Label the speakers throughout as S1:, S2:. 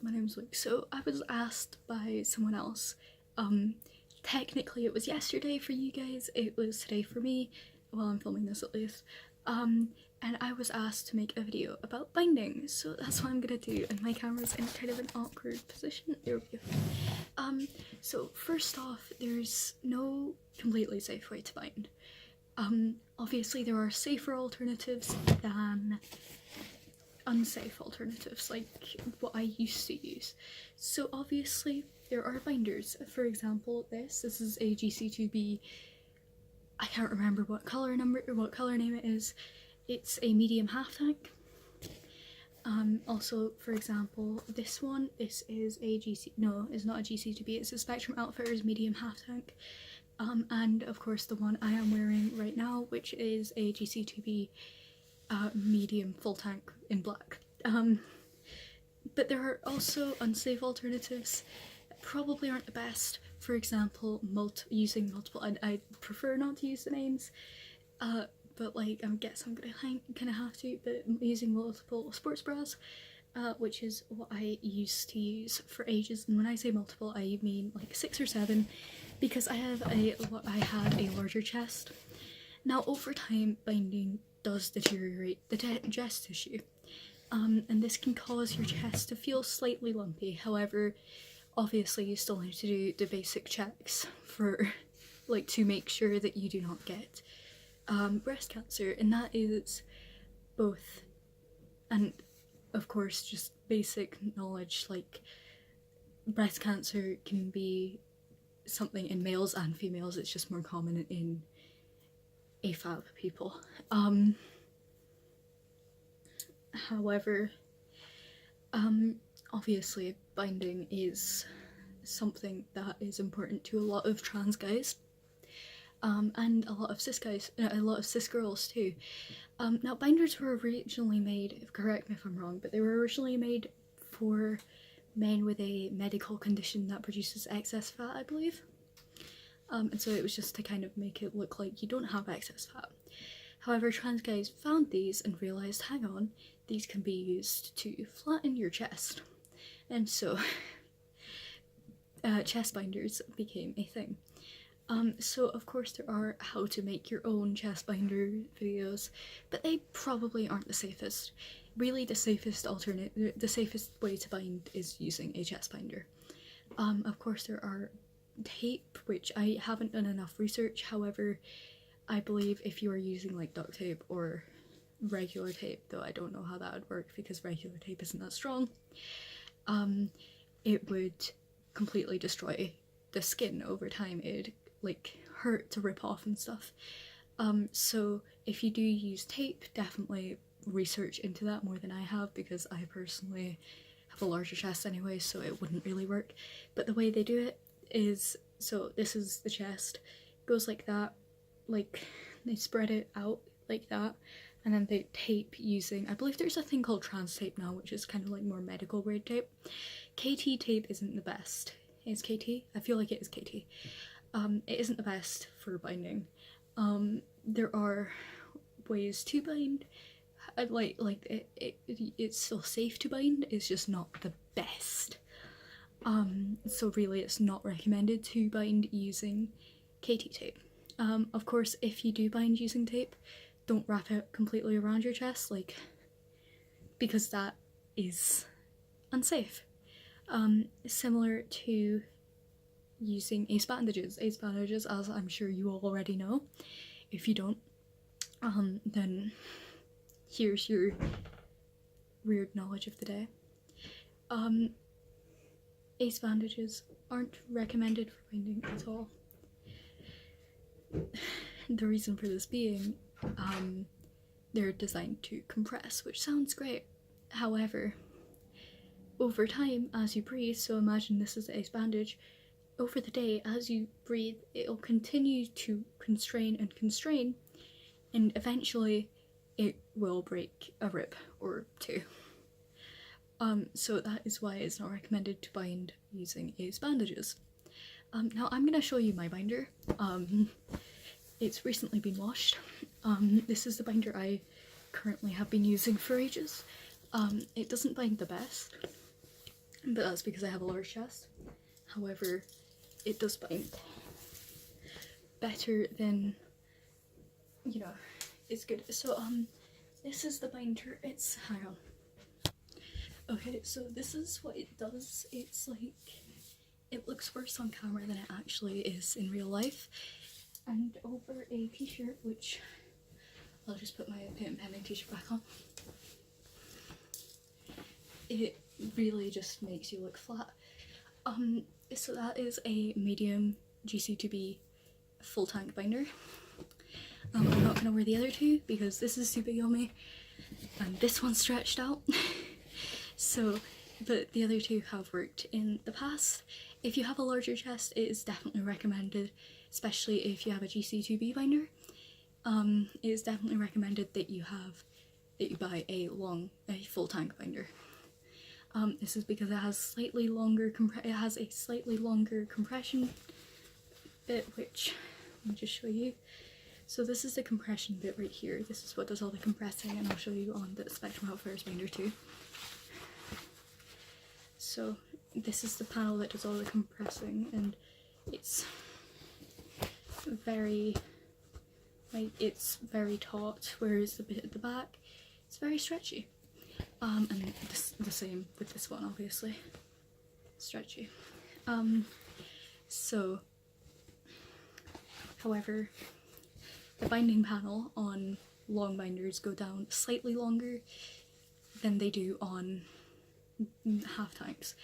S1: my name's Luke. So I was asked by someone else. Technically it was yesterday for you guys. It was today for me. Well, I'm filming this at least. And I was asked to make a video about binding, so that's what I'm gonna do. And my camera's in kind of an awkward position. There we go. So first off, there's no completely safe way to bind. Obviously there are safer alternatives than unsafe alternatives, like what I used to use. So obviously there are binders. For example, this is a GC2B. I can't remember what color number or what color name it is. It's a medium half tank. Also, for example, this is a GC, no, it's not a GC2B, it's a Spectrum Outfitters medium half tank. And of course the one I am wearing right now, which is a GC2B medium full tank in black. But there are also unsafe alternatives that probably aren't the best. For example, using multiple, I prefer not to use the names, but like I guess I'm gonna kind of have to, but using multiple sports bras, which is what I used to use for ages. And when I say multiple, I mean like 6 or 7, because I had a larger chest. Now over time, binding does deteriorate the chest tissue, and this can cause your chest to feel slightly lumpy. However, obviously you still need to do the basic checks for like to make sure that you do not get breast cancer, and that is both, and of course just basic knowledge, like breast cancer can be something in males and females. It's just more common in AFAB people. However, obviously binding is something that is important to a lot of trans guys, and a lot of cis guys, a lot of cis girls too. Now binders were originally made, correct me if I'm wrong, but they were originally made for men with a medical condition that produces excess fat, I believe. And so it was just to kind of make it look like you don't have excess fat. However, trans guys found these and realised, hang on, these can be used to flatten your chest. And so chest binders became a thing. So of course there are how to make your own chest binder videos, but they probably aren't the safest. Really the safest way to bind is using a chest binder. Of course there are tape, which I haven't done enough research. However, I believe if you are using like duct tape or regular tape, though I don't know how that would work because regular tape isn't that strong, it would completely destroy the skin over time. It'd like hurt to rip off and stuff. So if you do use tape, definitely research into that more than I have, because I personally have a larger chest anyway, so it wouldn't really work. But the way they do it is, so this is the chest, goes like that, like they spread it out like that, and then they tape using, I believe there's a thing called trans tape now, which is kind of like more medical grade tape. KT tape isn't the best. Is KT? I feel like it is KT. It isn't the best for binding. There are ways to bind. It's still safe to bind, it's just not the best. So really it's not recommended to bind using KT tape. Of course, if you do bind using tape, don't wrap it completely around your chest, like, because that is unsafe. Similar to using ace bandages. Ace bandages, as I'm sure you all already know. If you don't, then here's your weird knowledge of the day. Ace bandages aren't recommended for binding at all. The reason for this being, they're designed to compress, which sounds great. However, over time, as you breathe, so imagine this is the ace bandage, over the day, as you breathe, it'll continue to constrain and constrain, and eventually it will break a rib or two. So that is why it's not recommended to bind using ace bandages. Now I'm gonna show you my binder. It's recently been washed. This is the binder I currently have been using for ages. It doesn't bind the best. but that's because I have a large chest. However, it does bind better than, you know, it's good. So this is the binder. It's, hang on. Okay, so this is what it does. It's like, it looks worse on camera than it actually is in real life. And over a t-shirt, which I'll just put my paint and penning t-shirt back on, it really just makes you look flat. So that is a medium GC2B full tank binder. I'm not gonna wear the other two because this is too big on me and this one's stretched out. So, but the other two have worked in the past. If you have a larger chest, it is definitely recommended, especially if you have a GC2B binder. It is definitely recommended that you buy a full tank binder. This is because it has slightly longer a slightly longer compression bit, which let me just show you. So this is the compression bit right here. This is what does all the compressing, and I'll show you on the Spectrum Outfitters binder too. So this is the panel that does all the compressing, and it's very, like, it's very taut, whereas the bit at the back, it's very stretchy. And the same with this one, obviously, stretchy. So, however, the binding panel on long binders go down slightly longer than they do on half tanks.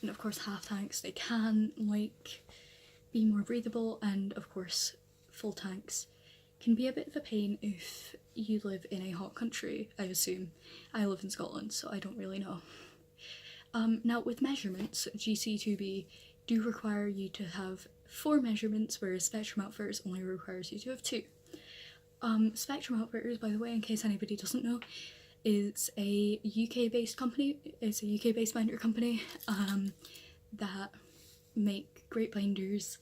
S1: And of course half tanks, they can like be more breathable, and of course full tanks can be a bit of a pain if you live in a hot country, I assume. I live in Scotland, so I don't really know. Now with measurements, GC2B do require you to have 4 measurements, whereas Spectrum Outfitters only requires you to have 2. Spectrum Outfitters, by the way, in case anybody doesn't know, is a UK-based company. It's a UK-based binder company that make great binders.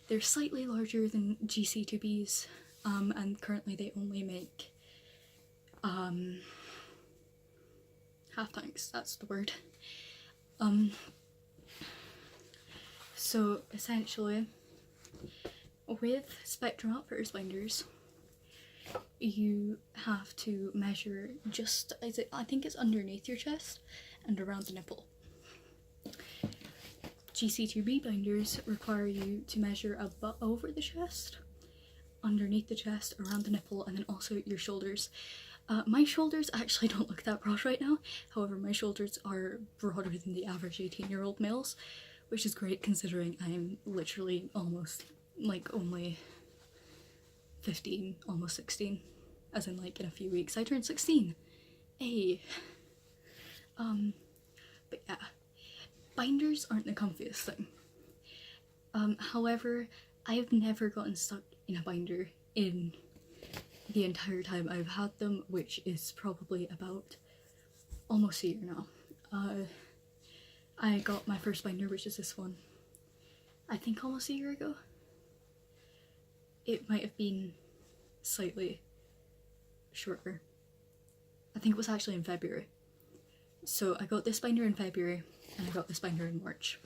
S1: They're slightly larger than GC2Bs, and currently they only make half tanks, that's the word. So essentially, with Spectrum Outfitters binders, you have to measure just, I think it's underneath your chest and around the nipple. GC2B binders require you to measure over the chest, underneath the chest, around the nipple, and then also your shoulders. My shoulders actually don't look that broad right now, however my shoulders are broader than the average 18-year-old males, which is great considering I'm literally almost, like, only 15, almost 16, as in like in a few weeks I turned 16. Hey. But yeah, binders aren't the comfiest thing. However, I've never gotten stuck in a binder in the entire time I've had them, which is probably about almost a year now. I got my first binder, which is this one, I think almost a year ago. It might have been slightly shorter. I think it was actually in February. So I got this binder in February and I got this binder in March.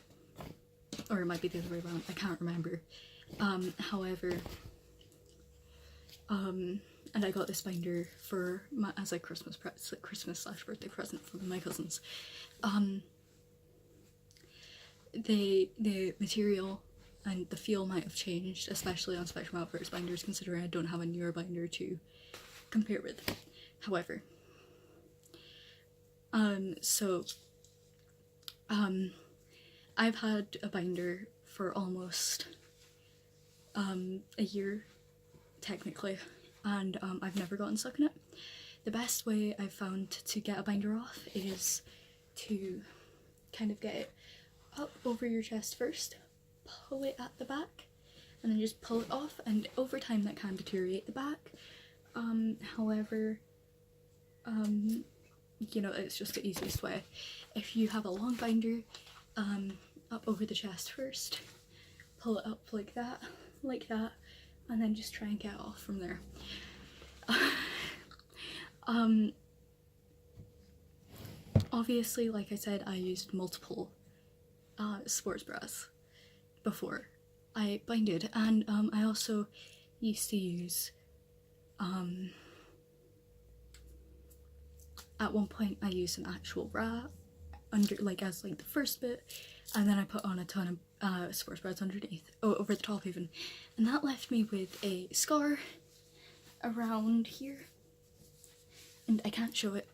S1: Or it might be the other way around, I can't remember. However, and I got this binder for as a Christmas /birthday present from my cousins. The material and the feel might have changed, especially on Spectrum Outfitters binders, considering I don't have a newer binder to compare with. However, I've had a binder for almost a year, technically, and I've never gotten stuck in it. The best way I've found to get a binder off is to kind of get it up over your chest first, pull it at the back, and then just pull it off, and over time that can deteriorate the back. However, you know, it's just the easiest way. If you have a long binder, up over the chest first, pull it up like that, and then just try and get it off from there. Obviously, like I said, I used multiple sports bras before I binded, and I also used to use at one point I used an actual bra under, like, as like the first bit, and then I put on a ton of sports bras underneath, over the top even, and that left me with a scar around here, and I can't show it.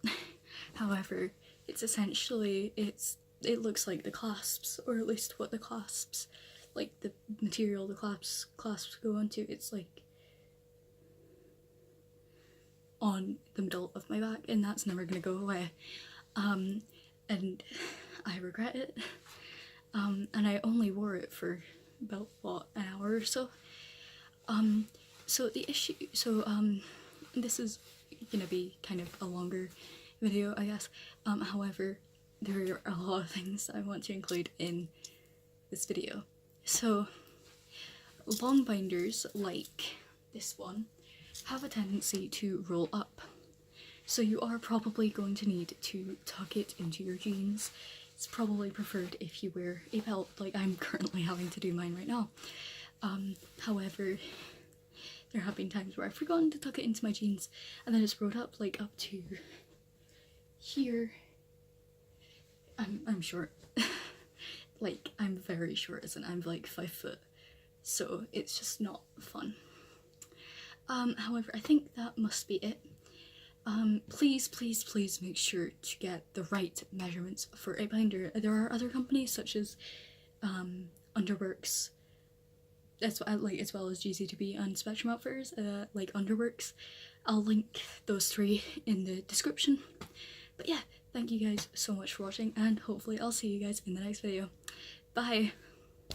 S1: However, it's essentially, it looks like the clasps, or at least what the clasps, like the material the clasps go onto, it's like on the middle of my back, and that's never gonna go away. And I regret it. And I only wore it for about, what, an hour or so. So the issue, this is gonna be kind of a longer video, I guess. However, there are a lot of things that I want to include in this video. So, long binders, like this one, have a tendency to roll up. So you are probably going to need to tuck it into your jeans. It's probably preferred if you wear a belt, like I'm currently having to do mine right now. However, there have been times where I've forgotten to tuck it into my jeans, and then it's rolled up, like, up to here. I'm short. Like, I'm very short, as in I'm like 5 foot, so it's just not fun. However, I think that must be it. Please make sure to get the right measurements for a binder. There are other companies such as Underworks, as well as GC2B and Spectrum Outfitters, like Underworks. I'll link those 3 in the description. But yeah, thank you guys so much for watching, and hopefully I'll see you guys in the next video. Bye!